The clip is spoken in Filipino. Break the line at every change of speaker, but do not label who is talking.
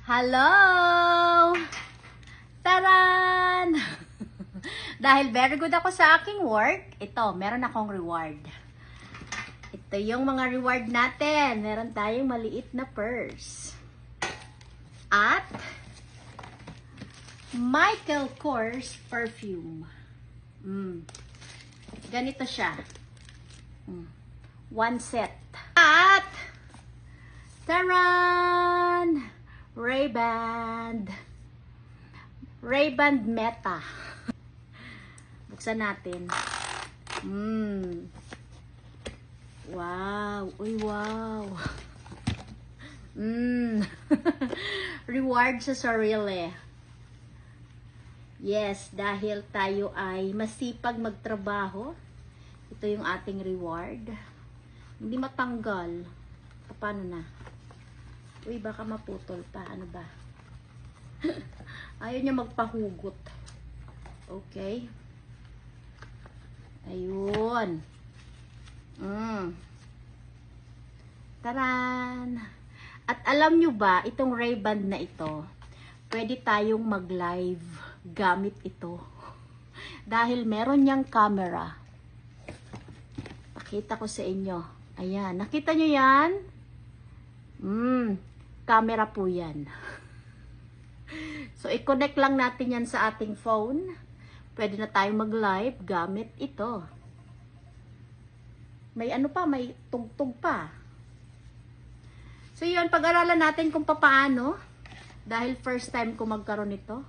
Hello! Taran! Dahil very good ako sa aking work, ito, meron akong reward. Ito yung mga reward natin. Meron tayong maliit na purse. At Michael Kors perfume. Ganito siya. One set. At taran! Ray-Ban Meta. Buksan natin. Wow. Uy, wow. Reward sa sarili. Yes, dahil tayo ay masipag magtrabaho. Ito yung ating reward. Hindi matanggal. Paano na? Uy, baka maputol pa. Ano ba? Ayaw niya magpahugot. Okay. Ayun. Taran! At alam nyo ba, itong Ray-Ban na ito, pwede tayong mag-live gamit ito. Dahil meron niyang camera. Pakita ko sa inyo. Ayan. Nakita nyo yan? Camera po yan. So, i-connect lang natin yan sa ating phone. Pwede na tayong mag-live gamit ito. May ano pa, may tugtog pa. So, yun, pag-aralan natin kung paano. Dahil first time ko magkaroon nito.